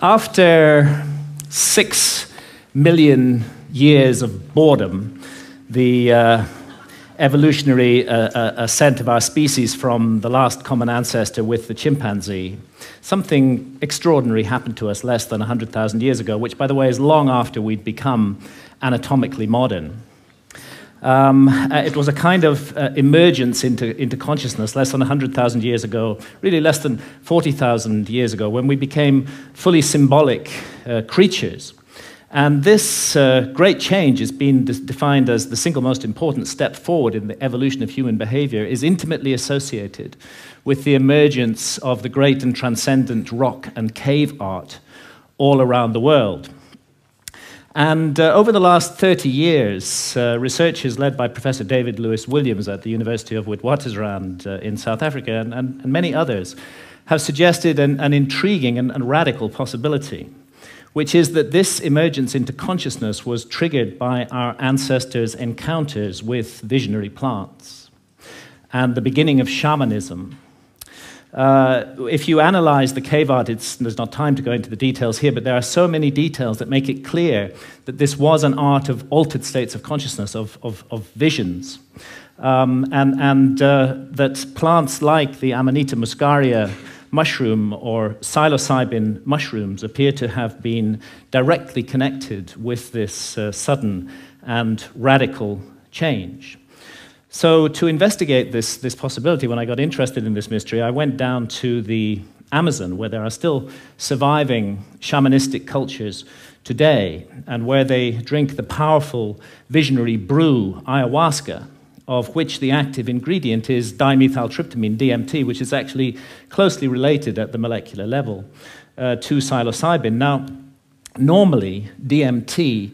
After 6 million years of boredom, the evolutionary ascent of our species from the last common ancestor with the chimpanzee, something extraordinary happened to us less than 100,000 years ago, which, by the way, is long after we'd become anatomically modern. It was a kind of emergence into consciousness less than 100,000 years ago, really less than 40,000 years ago, when we became fully symbolic creatures. And this great change has been defined as the single most important step forward in the evolution of human behavior, is intimately associated with the emergence of the great and transcendent rock and cave art all around the world. And over the last 30 years, researchers led by Professor David Lewis Williams at the University of Witwatersrand in South Africa and many others have suggested an intriguing and radical possibility, which is that this emergence into consciousness was triggered by our ancestors' encounters with visionary plants and the beginning of shamanism. If you analyze the cave art, there's not time to go into the details here, but there are so many details that make it clear that this was an art of altered states of consciousness, of visions, and that plants like the Amanita muscaria mushroom or psilocybin mushrooms appear to have been directly connected with this sudden and radical change. So to investigate this possibility, when I got interested in this mystery, I went down to the Amazon, where there are still surviving shamanistic cultures today, and where they drink the powerful visionary brew, ayahuasca, of which the active ingredient is dimethyltryptamine, DMT, which is actually closely related at the molecular level to psilocybin. Now, normally, DMT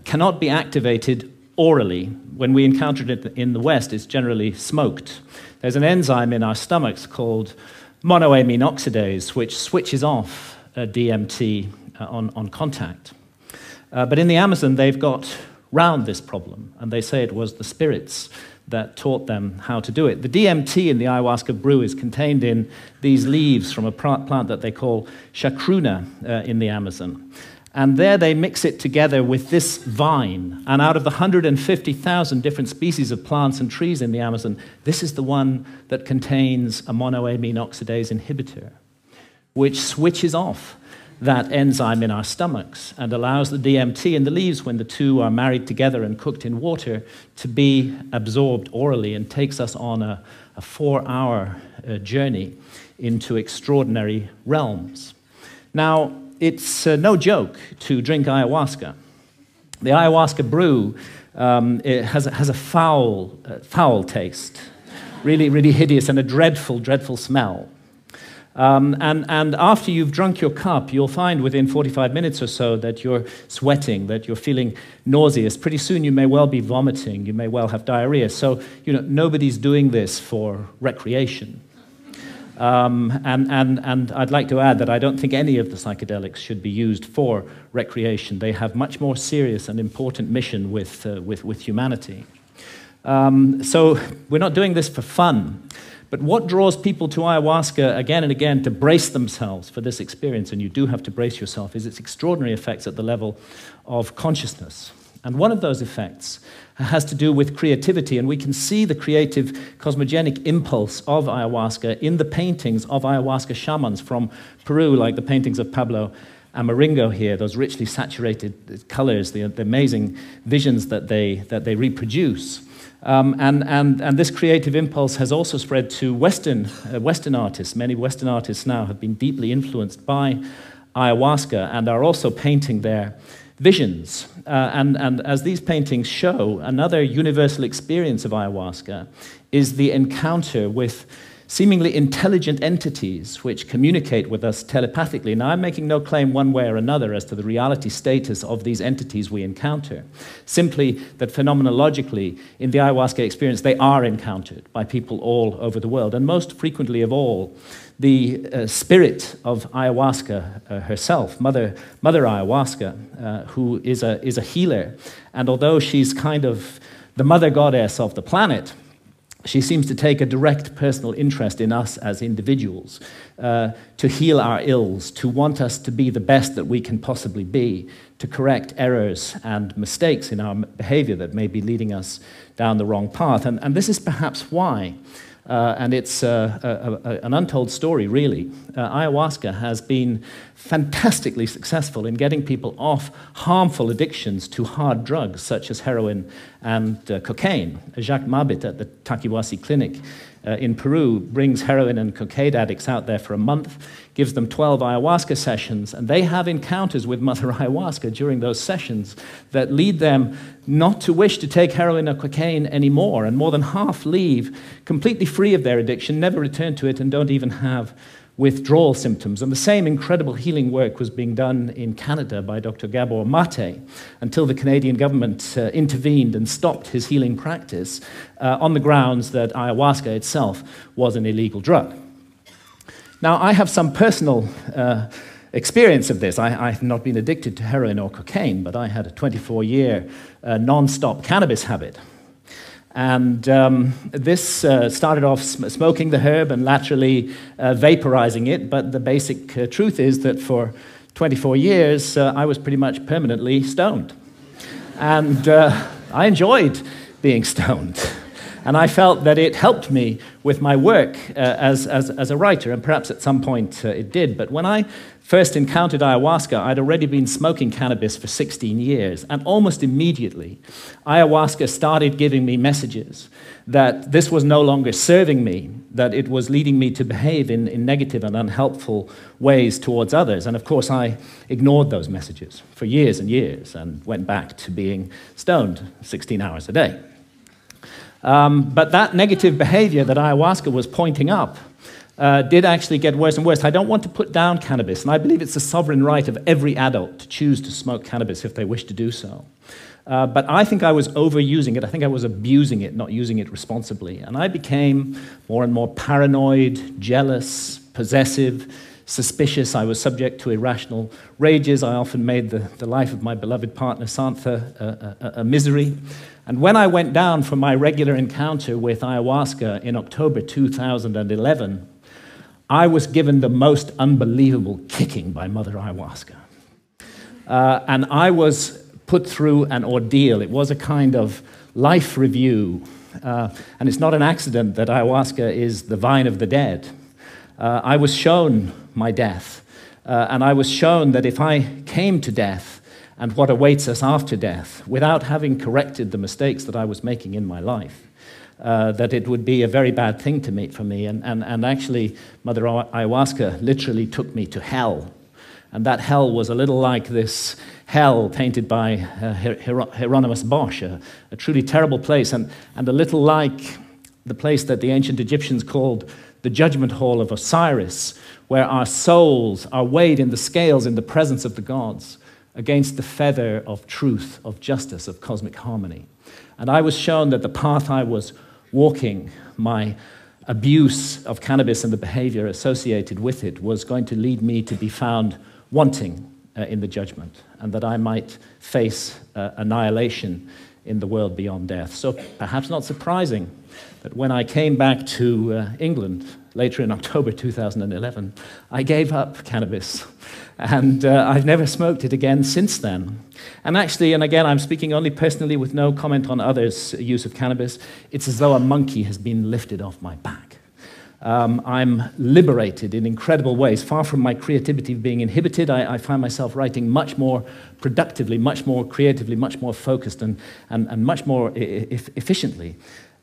cannot be activated orally. When we encounter it in the West, it's generally smoked. There's an enzyme in our stomachs called monoamine oxidase, which switches off DMT on contact. But in the Amazon, they've got round this problem, and they say it was the spirits that taught them how to do it. The DMT in the ayahuasca brew is contained in these leaves from a plant that they call chacruna in the Amazon. And there they mix it together with this vine. And out of the 150,000 different species of plants and trees in the Amazon, this is the one that contains a monoamine oxidase inhibitor, which switches off that enzyme in our stomachs and allows the DMT in the leaves, when the two are married together and cooked in water, to be absorbed orally and takes us on a 4-hour journey into extraordinary realms. Now, it's no joke to drink ayahuasca. The ayahuasca brew it has a foul taste, really hideous, and a dreadful smell. And after you've drunk your cup, you'll find within 45 minutes or so that you're sweating, that you're feeling nauseous. Pretty soon you may well be vomiting, you may well have diarrhea. So, nobody's doing this for recreation. And I'd like to add that I don't think any of the psychedelics should be used for recreation. They have much more serious and important mission with humanity. So we're not doing this for fun. But what draws people to ayahuasca again and again to brace themselves for this experience, and you do have to brace yourself, is its extraordinary effects at the level of consciousness. And one of those effects has to do with creativity, and we can see the creative cosmogenic impulse of ayahuasca in the paintings of ayahuasca shamans from Peru, like the paintings of Pablo Amaringo here, those richly saturated colors, the amazing visions that they reproduce. And this creative impulse has also spread to Western artists. Many Western artists now have been deeply influenced by ayahuasca and are also painting their visions. And as these paintings show, another universal experience of ayahuasca is the encounter with seemingly intelligent entities which communicate with us telepathically. Now, I'm making no claim one way or another as to the reality status of these entities we encounter, simply that phenomenologically, in the ayahuasca experience, they are encountered by people all over the world. And most frequently of all, the spirit of ayahuasca herself, Mother Ayahuasca, who is a healer. And although she's kind of the mother goddess of the planet, She seems to take a direct personal interest in us as individuals, to heal our ills, to want us to be the best that we can possibly be, to correct errors and mistakes in our behavior that may be leading us down the wrong path. And this is perhaps why, and it's an untold story, really. Ayahuasca has been fantastically successful in getting people off harmful addictions to hard drugs, such as heroin and cocaine. Jacques Mabit at the Taquihuasi Clinic in Peru brings heroin and cocaine addicts out there for a month, gives them 12 ayahuasca sessions, and they have encounters with Mother Ayahuasca during those sessions that lead them not to wish to take heroin or cocaine anymore, and more than half leave completely free of their addiction, never return to it, and don't even have withdrawal symptoms. And the same incredible healing work was being done in Canada by Dr. Gabor Mate until the Canadian government intervened and stopped his healing practice on the grounds that ayahuasca itself was an illegal drug. Now, I have some personal experience of this. I have not been addicted to heroin or cocaine, but I had a 24-year non-stop cannabis habit. And this started off smoking the herb and laterally vaporizing it, but the basic truth is that for 24 years, I was pretty much permanently stoned. And I enjoyed being stoned. And I felt that it helped me with my work as a writer, and perhaps at some point it did. But when I first encountered ayahuasca, I'd already been smoking cannabis for 16 years, and almost immediately, ayahuasca started giving me messages that this was no longer serving me, that it was leading me to behave in negative and unhelpful ways towards others. And of course, I ignored those messages for years and years and went back to being stoned 16 hours a day. But that negative behavior that ayahuasca was pointing up did actually get worse and worse. I don't want to put down cannabis, and I believe it's the sovereign right of every adult to choose to smoke cannabis if they wish to do so. But I think I was overusing it. I think I was abusing it, not using it responsibly. And I became more and more paranoid, jealous, possessive, suspicious. I was subject to irrational rages. I often made the life of my beloved partner, Santha, a misery. And when I went down for my regular encounter with ayahuasca in October 2011, I was given the most unbelievable kicking by Mother Ayahuasca. And I was put through an ordeal. It was a kind of life review. And it's not an accident that ayahuasca is the vine of the dead. I was shown my death. And I was shown that if I came to death, and what awaits us after death, without having corrected the mistakes that I was making in my life, that it would be a very bad thing for me. And actually, Mother Ayahuasca literally took me to hell. And that hell was a little like this hell painted by Hieronymus Bosch, a truly terrible place, and a little like the place that the ancient Egyptians called the judgment hall of Osiris, where our souls are weighed in the scales in the presence of the gods, against the feather of truth, of justice, of cosmic harmony. And I was shown that the path I was walking, my abuse of cannabis and the behavior associated with it, was going to lead me to be found wanting in the judgment, and that I might face annihilation in the world beyond death. So perhaps not surprising that when I came back to England later in October 2011, I gave up cannabis. And I've never smoked it again since then. And actually, and again, I'm speaking only personally with no comment on others' use of cannabis, it's as though a monkey has been lifted off my back. I'm liberated in incredible ways. Far from my creativity being inhibited, I find myself writing much more productively, much more creatively, much more focused, and much more efficiently.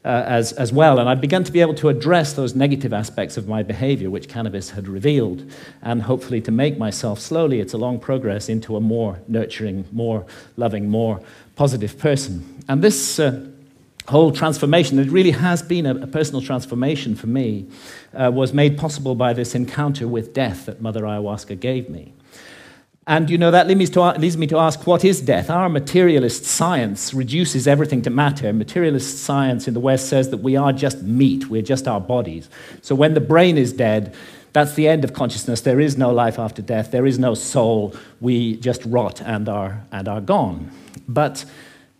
As well, and I've begun to be able to address those negative aspects of my behavior which cannabis had revealed, and hopefully to make myself slowly, it's a long progress, into a more nurturing, more loving, more positive person. And this whole transformation, it really has been a personal transformation for me, was made possible by this encounter with death that Mother Ayahuasca gave me. And, you know, that leads me to ask, what is death? Our materialist science reduces everything to matter. Materialist science in the West says that we are just meat, we're just our bodies. So when the brain is dead, that's the end of consciousness. There is no life after death. There is no soul. We just rot and are gone. But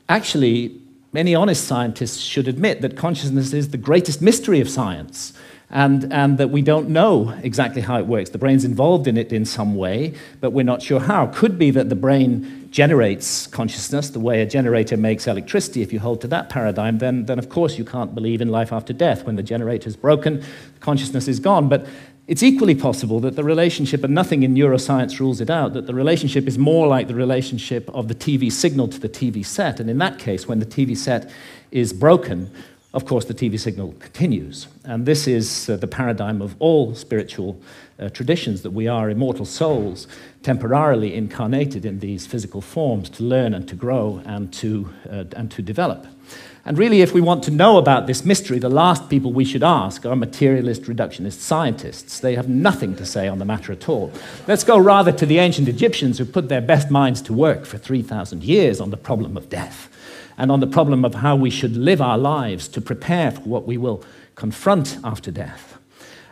actually, many honest scientists should admit that consciousness is the greatest mystery of science, and that we don't know exactly how it works. The brain's involved in it in some way, but we're not sure how. Could be that the brain generates consciousness the way a generator makes electricity. If you hold to that paradigm, then of course you can't believe in life after death. When the generator's broken, consciousness is gone. But it's equally possible that the relationship, and nothing in neuroscience rules it out, that the relationship is more like the relationship of the TV signal to the TV set. And in that case, when the TV set is broken, of course, the TV signal continues. And this is the paradigm of all spiritual traditions, that we are immortal souls, temporarily incarnated in these physical forms to learn and to grow and to develop. And really, if we want to know about this mystery, the last people we should ask are materialist reductionist scientists. They have nothing to say on the matter at all. Let's go rather to the ancient Egyptians, who put their best minds to work for 3,000 years on the problem of death, and on the problem of how we should live our lives to prepare for what we will confront after death.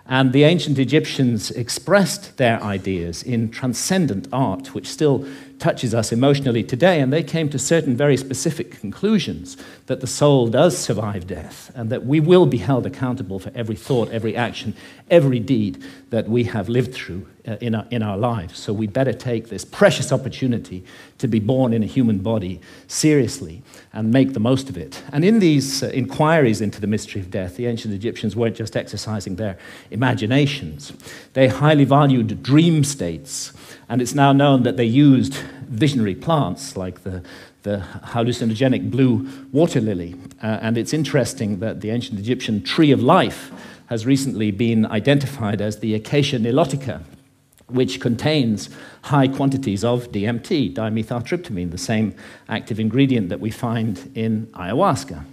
And the ancient Egyptians expressed their ideas in transcendent art, which still touches us emotionally today, and they came to certain very specific conclusions, that the soul does survive death, and that we will be held accountable for every thought, every action, every deed that we have lived through in our lives. So we better take this precious opportunity to be born in a human body seriously and make the most of it. And in these inquiries into the mystery of death, the ancient Egyptians weren't just exercising their imaginations. They highly valued dream states, and it's now known that they used visionary plants like the hallucinogenic blue water lily. And it's interesting that the ancient Egyptian tree of life has recently been identified as the Acacia nilotica, which contains high quantities of DMT, dimethyltryptamine, the same active ingredient that we find in ayahuasca.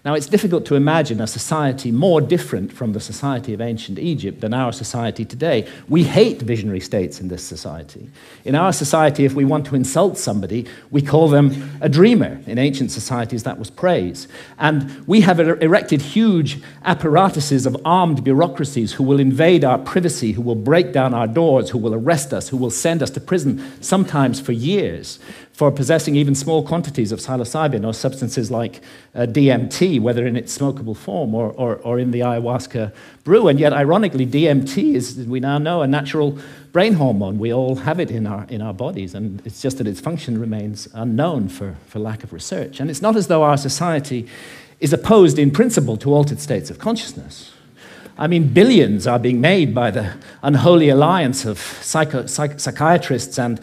Now, it's difficult to imagine a society more different from the society of ancient Egypt than our society today. We hate visionary states in this society. In our society, if we want to insult somebody, we call them a dreamer. In ancient societies, that was praise. And we have erected huge apparatuses of armed bureaucracies who will invade our privacy, who will break down our doors, who will arrest us, who will send us to prison, sometimes for years, for possessing even small quantities of psilocybin or substances like DMT, whether in its smokable form or in the ayahuasca brew. And yet, ironically, DMT is, we now know, a natural brain hormone. We all have it in our bodies, and it's just that its function remains unknown for lack of research. And it's not as though our society is opposed in principle to altered states of consciousness. I mean, billions are being made by the unholy alliance of psychiatrists and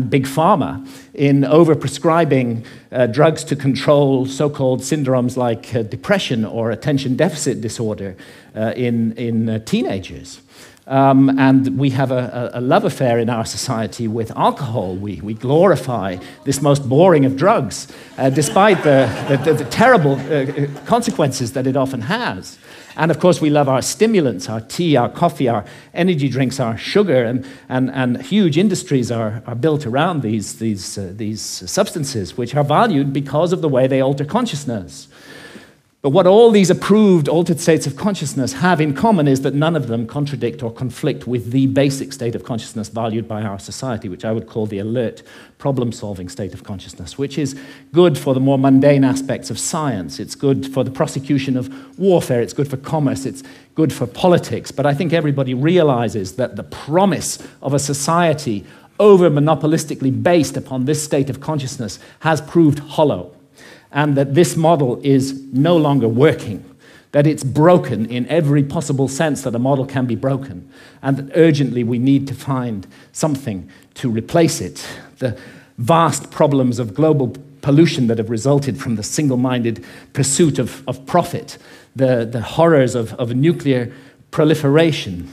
big pharma in overprescribing drugs to control so-called syndromes like depression or attention deficit disorder in teenagers. And we have a love affair in our society with alcohol. We glorify this most boring of drugs, despite the terrible consequences that it often has. And of course, we love our stimulants, our tea, our coffee, our energy drinks, our sugar, and huge industries are built around these substances, which are valued because of the way they alter consciousness. But what all these approved altered states of consciousness have in common is that none of them contradict or conflict with the basic state of consciousness valued by our society, which I would call the alert, problem-solving state of consciousness, which is good for the more mundane aspects of science. It's good for the prosecution of warfare. It's good for commerce. It's good for politics. But I think everybody realizes that the promise of a society over-monopolistically based upon this state of consciousness has proved hollow, and that this model is no longer working, that it's broken in every possible sense that a model can be broken, and that urgently we need to find something to replace it. The vast problems of global pollution that have resulted from the single-minded pursuit of profit, the horrors of nuclear proliferation,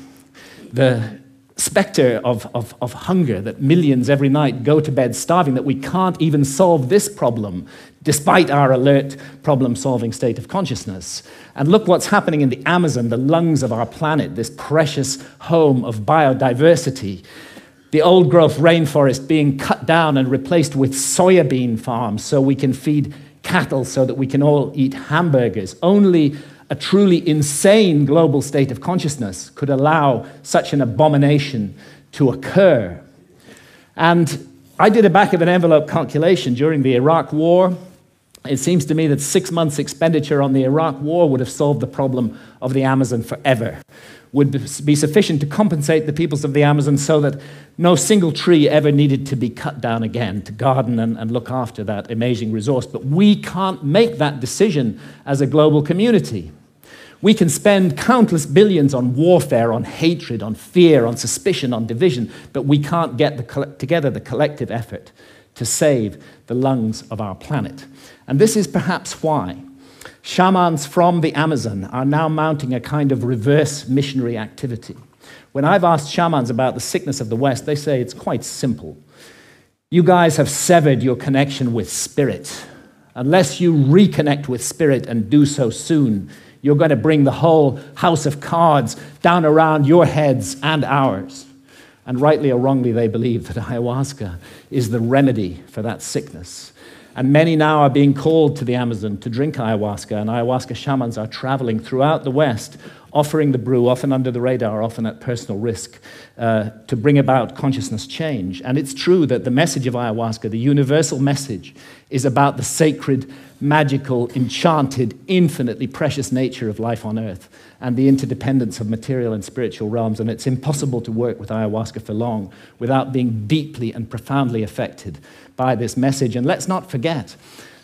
the specter of hunger, that millions every night go to bed starving, that we can't even solve this problem despite our alert problem-solving state of consciousness. And look what's happening in the Amazon, the lungs of our planet, this precious home of biodiversity. The old-growth rainforest being cut down and replaced with soybean farms so we can feed cattle, so that we can all eat hamburgers. Only a truly insane global state of consciousness could allow such an abomination to occur. And I did a back-of-an-envelope calculation during the Iraq War. It seems to me that 6 months' expenditure on the Iraq war would have solved the problem of the Amazon forever, would be sufficient to compensate the peoples of the Amazon so that no single tree ever needed to be cut down again to garden and look after that amazing resource. But we can't make that decision as a global community. We can spend countless billions on warfare, on hatred, on fear, on suspicion, on division, but we can't get together the collective effort to save the lungs of our planet. And this is perhaps why shamans from the Amazon are now mounting a kind of reverse missionary activity. When I've asked shamans about the sickness of the West, they say it's quite simple. You guys have severed your connection with spirit. Unless you reconnect with spirit and do so soon, you're going to bring the whole house of cards down around your heads and ours. And rightly or wrongly, they believe that ayahuasca is the remedy for that sickness. And many now are being called to the Amazon to drink ayahuasca, and ayahuasca shamans are traveling throughout the West, offering the brew, often under the radar, often at personal risk, to bring about consciousness change. And it's true that the message of ayahuasca, the universal message, is about the sacred, magical, enchanted, infinitely precious nature of life on Earth and the interdependence of material and spiritual realms. And it's impossible to work with ayahuasca for long without being deeply and profoundly affected by this message. And let's not forget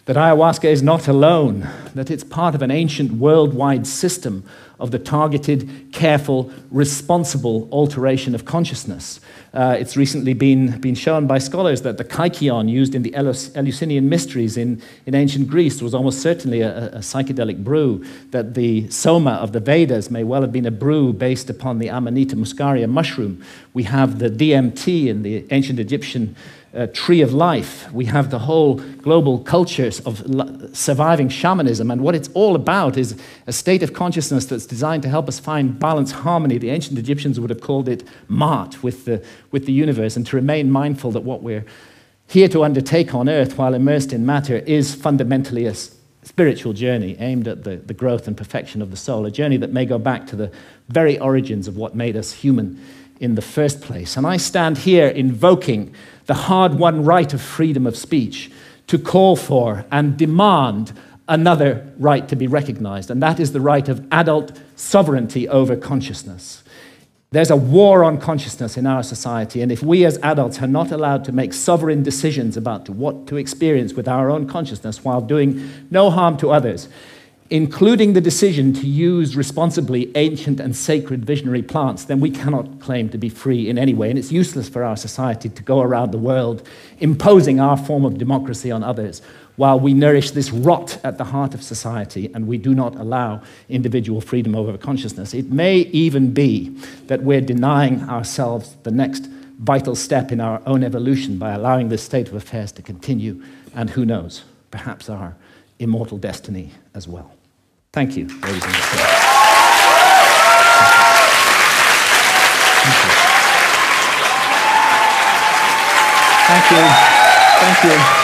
that ayahuasca is not alone, that it's part of an ancient worldwide system of the targeted, careful, responsible alteration of consciousness. It's recently been shown by scholars that the kykeon used in the Eleusinian mysteries in ancient Greece was almost certainly a psychedelic brew, that the soma of the Vedas may well have been a brew based upon the Amanita muscaria mushroom. We have the DMT in the ancient Egyptian tree of life. We have the whole global cultures of surviving shamanism, and what it's all about is a state of consciousness that's designed to help us find balance, harmony. The ancient Egyptians would have called it Ma'at, with the universe, and to remain mindful that what we're here to undertake on Earth while immersed in matter is fundamentally a spiritual journey aimed at the growth and perfection of the soul, a journey that may go back to the very origins of what made us human in the first place. And I stand here invoking the hard-won right of freedom of speech to call for and demand another right to be recognized, and that is the right of adult sovereignty over consciousness. There's a war on consciousness in our society, and if we as adults are not allowed to make sovereign decisions about what to experience with our own consciousness while doing no harm to others, including the decision to use responsibly ancient and sacred visionary plants, then we cannot claim to be free in any way. And it's useless for our society to go around the world imposing our form of democracy on others while we nourish this rot at the heart of society and we do not allow individual freedom over consciousness. It may even be that we're denying ourselves the next vital step in our own evolution by allowing this state of affairs to continue, and who knows, perhaps our immortal destiny as well. Thank you, ladies and gentlemen. Thank you. Thank you.